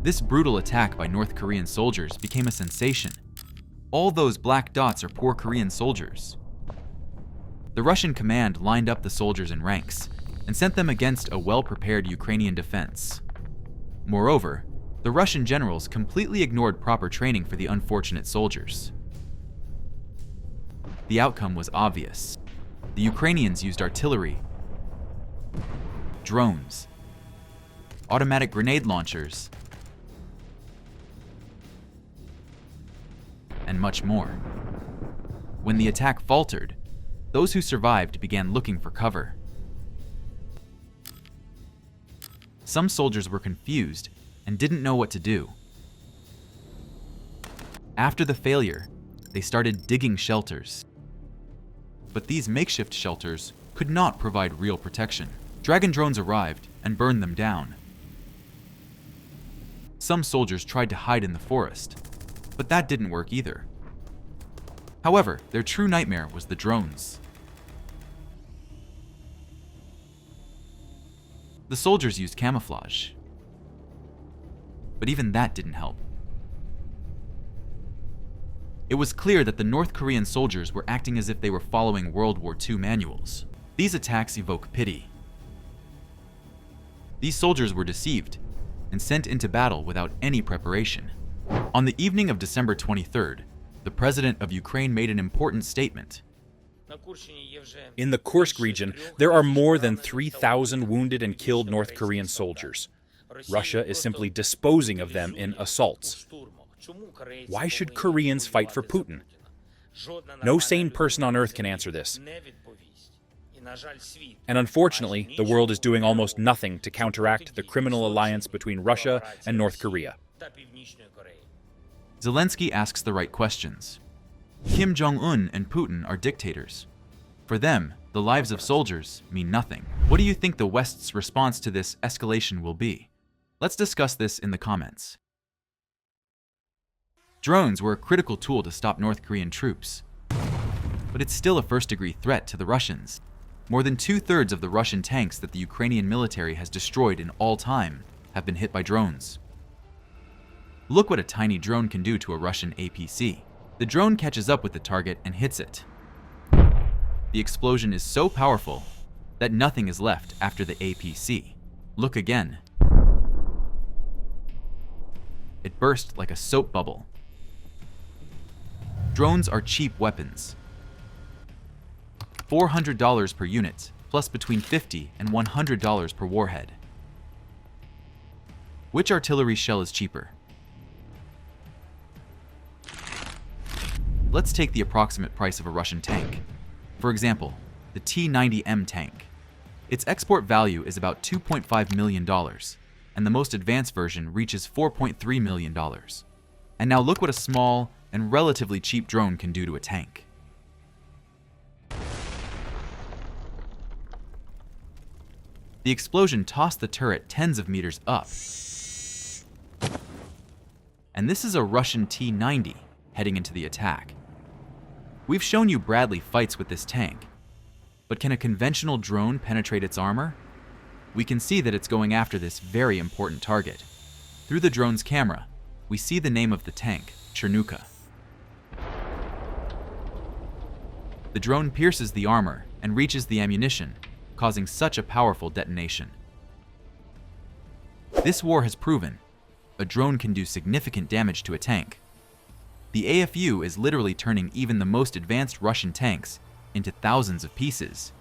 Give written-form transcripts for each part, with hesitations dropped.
This brutal attack by North Korean soldiers became a sensation. All those black dots are poor Korean soldiers. The Russian command lined up the soldiers in ranks and sent them against a well-prepared Ukrainian defense. Moreover, the Russian generals completely ignored proper training for the unfortunate soldiers. The outcome was obvious. The Ukrainians used artillery, drones, automatic grenade launchers, and much more. When the attack faltered, those who survived began looking for cover. Some soldiers were confused and didn't know what to do. After the failure, they started digging shelters. But these makeshift shelters could not provide real protection. Dragon drones arrived and burned them down. Some soldiers tried to hide in the forest, but that didn't work either. However, their true nightmare was the drones. The soldiers used camouflage, but even that didn't help. It was clear that the North Korean soldiers were acting as if they were following World War II manuals. These attacks evoke pity. These soldiers were deceived and sent into battle without any preparation. On the evening of December 23rd, the president of Ukraine made an important statement. In the Kursk region, there are more than 3,000 wounded and killed North Korean soldiers. Russia is simply disposing of them in assaults. Why should Koreans fight for Putin? No sane person on earth can answer this. And unfortunately, the world is doing almost nothing to counteract the criminal alliance between Russia and North Korea. Zelensky asks the right questions. Kim Jong-un and Putin are dictators. For them, the lives of soldiers mean nothing. What do you think the West's response to this escalation will be? Let's discuss this in the comments. Drones were a critical tool to stop North Korean troops, but it's still a first-degree threat to the Russians. More than 2/3 of the Russian tanks that the Ukrainian military has destroyed in all time have been hit by drones. Look what a tiny drone can do to a Russian APC. The drone catches up with the target and hits it. The explosion is so powerful that nothing is left after the APC. Look again. It burst like a soap bubble. Drones are cheap weapons. $400 per unit, plus between $50 and $100 per warhead. Which artillery shell is cheaper? Let's take the approximate price of a Russian tank. For example, the T-90M tank. Its export value is about $2.5 million, and the most advanced version reaches $4.3 million. And now look what a small and relatively cheap drone can do to a tank. The explosion tossed the turret tens of meters up. And this is a Russian T-90 heading into the attack. We've shown you Bradley fights with this tank, but can a conventional drone penetrate its armor? We can see that it's going after this very important target. Through the drone's camera, we see the name of the tank, Chernuka. The drone pierces the armor and reaches the ammunition, causing such a powerful detonation. This war has proven a drone can do significant damage to a tank. The AFU is literally turning even the most advanced Russian tanks into thousands of pieces.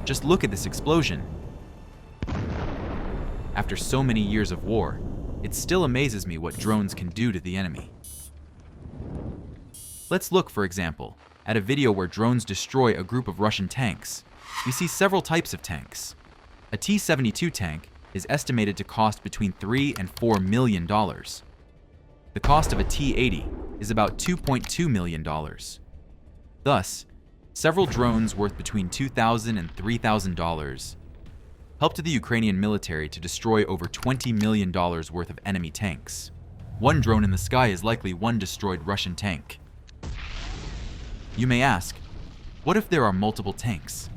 Just look at this explosion. After so many years of war, it still amazes me what drones can do to the enemy. Let's look, for example, at a video where drones destroy a group of Russian tanks. We see several types of tanks. A T-72 tank is estimated to cost between $3 and $4 million. The cost of a T-80 is about $2.2 million. Thus, several drones worth between $2,000 and $3,000 helped the Ukrainian military to destroy over $20 million worth of enemy tanks. One drone in the sky is likely one destroyed Russian tank. You may ask, what if there are multiple tanks?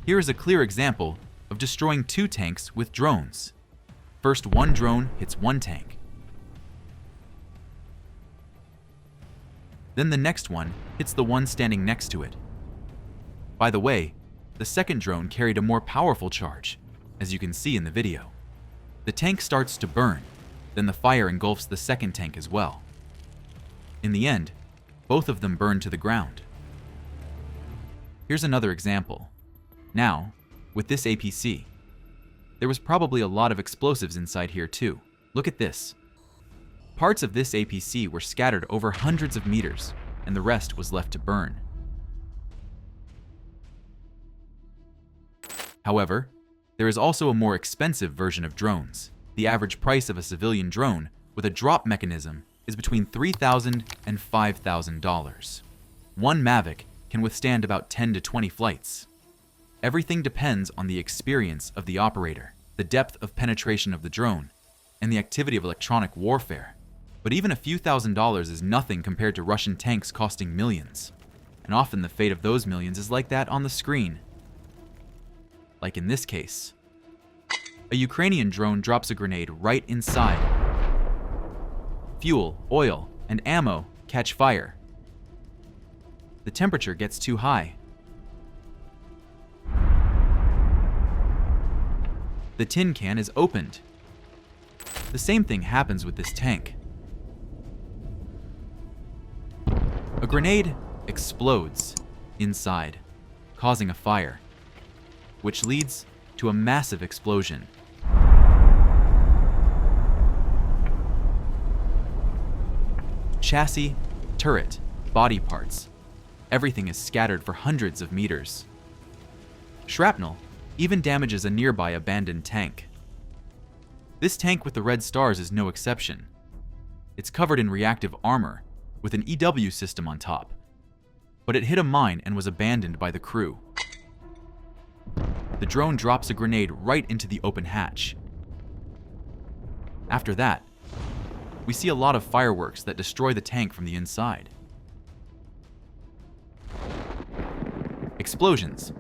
Here is a clear example of destroying 2 tanks with drones. First, one drone hits one tank. Then the next one hits the one standing next to it. By the way, the second drone carried a more powerful charge, as you can see in the video. The tank starts to burn, then the fire engulfs the second tank as well. In the end, both of them burn to the ground. Here's another example. Now, with this APC, there was probably a lot of explosives inside here too. Look at this. Parts of this APC were scattered over hundreds of meters, and the rest was left to burn. However, there is also a more expensive version of drones. The average price of a civilian drone with a drop mechanism is between $3,000 and $5,000. One Mavic can withstand about 10 to 20 flights. Everything depends on the experience of the operator, the depth of penetration of the drone, and the activity of electronic warfare. But even a few $1,000s is nothing compared to Russian tanks costing millions. And often the fate of those millions is like that on the screen. Like in this case. A Ukrainian drone drops a grenade right inside. Fuel, oil, and ammo catch fire. The temperature gets too high. The tin can is opened. The same thing happens with this tank. A grenade explodes inside, causing a fire, which leads to a massive explosion. Chassis, turret, body parts, everything is scattered for hundreds of meters. Shrapnel even damages a nearby abandoned tank. This tank with the red stars is no exception. It's covered in reactive armor with an EW system on top, but it hit a mine and was abandoned by the crew. The drone drops a grenade right into the open hatch. After that, we see a lot of fireworks that destroy the tank from the inside. Explosions,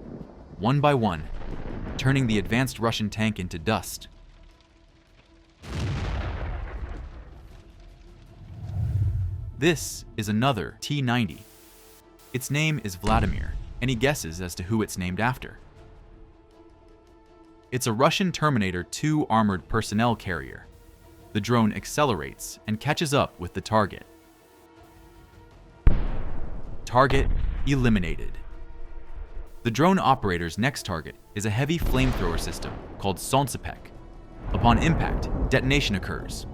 one by one, turning the advanced Russian tank into dust. This is another T-90. Its name is Vladimir. Any guesses as to who it's named after? It's a Russian Terminator 2 armored personnel carrier. The drone accelerates and catches up with the target. Target eliminated. The drone operator's next target is a heavy flamethrower system called Solntsepek. Upon impact, detonation occurs.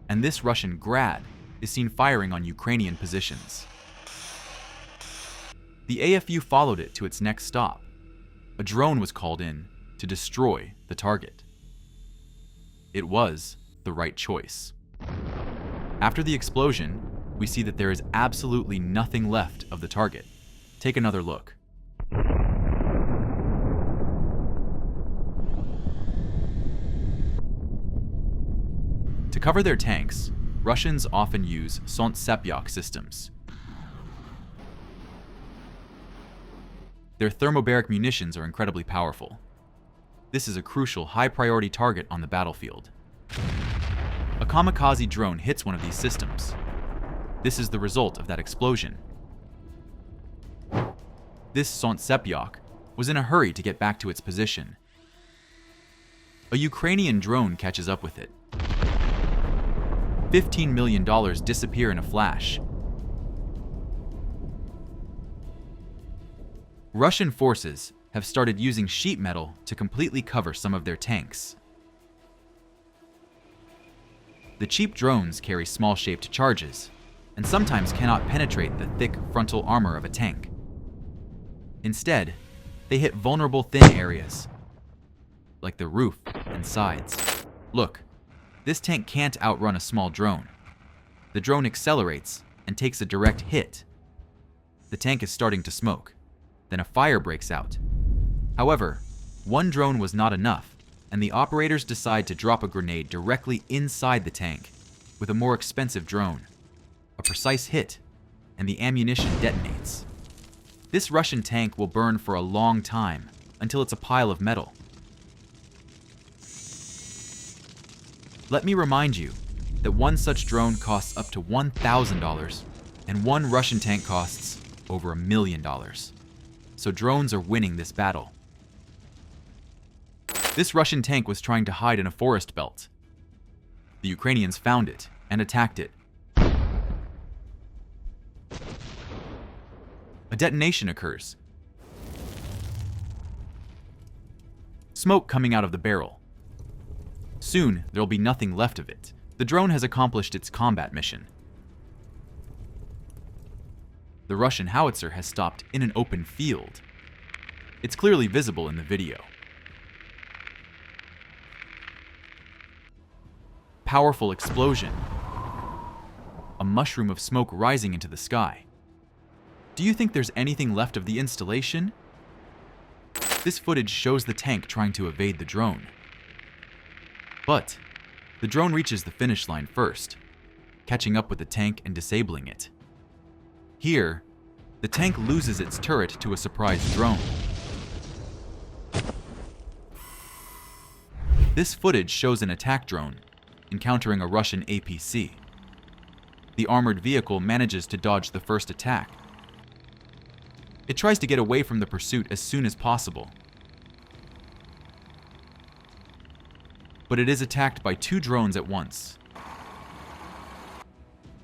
And this Russian Grad is seen firing on Ukrainian positions. The AFU followed it to its next stop. A drone was called in to destroy the target. It was the right choice. After the explosion, we see that there is absolutely nothing left of the target. Take another look. To cover their tanks, Russians often use Solntsepek systems. Their thermobaric munitions are incredibly powerful. This is a crucial, high-priority target on the battlefield. A kamikaze drone hits one of these systems. This is the result of that explosion. This Solntsepek was in a hurry to get back to its position. A Ukrainian drone catches up with it. $15 million disappear in a flash. Russian forces have started using sheet metal to completely cover some of their tanks. The cheap drones carry small-shaped charges, and sometimes cannot penetrate the thick frontal armor of a tank. Instead, they hit vulnerable thin areas, like the roof and sides. Look, this tank can't outrun a small drone. The drone accelerates and takes a direct hit. The tank is starting to smoke. Then a fire breaks out. However, one drone was not enough, and the operators decide to drop a grenade directly inside the tank with a more expensive drone. A precise hit, and the ammunition detonates. This Russian tank will burn for a long time, until it's a pile of metal. Let me remind you that one such drone costs up to $1,000, and one Russian tank costs over $1 million. So drones are winning this battle. This Russian tank was trying to hide in a forest belt. The Ukrainians found it and attacked it. A detonation occurs. Smoke coming out of the barrel. Soon, there'll be nothing left of it. The drone has accomplished its combat mission. The Russian howitzer has stopped in an open field. It's clearly visible in the video. Powerful explosion. A mushroom of smoke rising into the sky. Do you think there's anything left of the installation? This footage shows the tank trying to evade the drone. But the drone reaches the finish line first, catching up with the tank and disabling it. Here, the tank loses its turret to a surprise drone. This footage shows an attack drone encountering a Russian APC. The armored vehicle manages to dodge the first attack. It tries to get away from the pursuit as soon as possible. But it is attacked by two drones at once.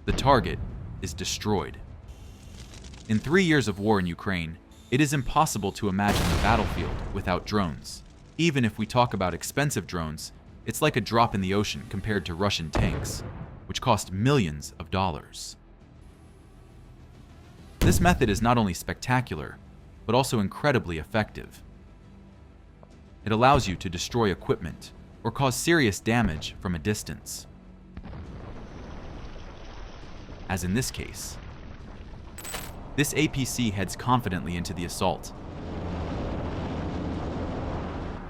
The target is destroyed. In 3 years of war in Ukraine, it is impossible to imagine the battlefield without drones. Even if we talk about expensive drones, it's like a drop in the ocean compared to Russian tanks, which cost millions of dollars. This method is not only spectacular, but also incredibly effective. It allows you to destroy equipment or cause serious damage from a distance. As in this case. This APC heads confidently into the assault.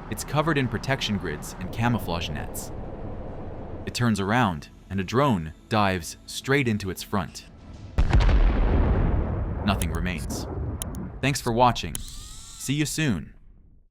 It's covered in protection grids and camouflage nets. It turns around, and a drone dives straight into its front. Nothing remains. Thanks for watching. See you soon.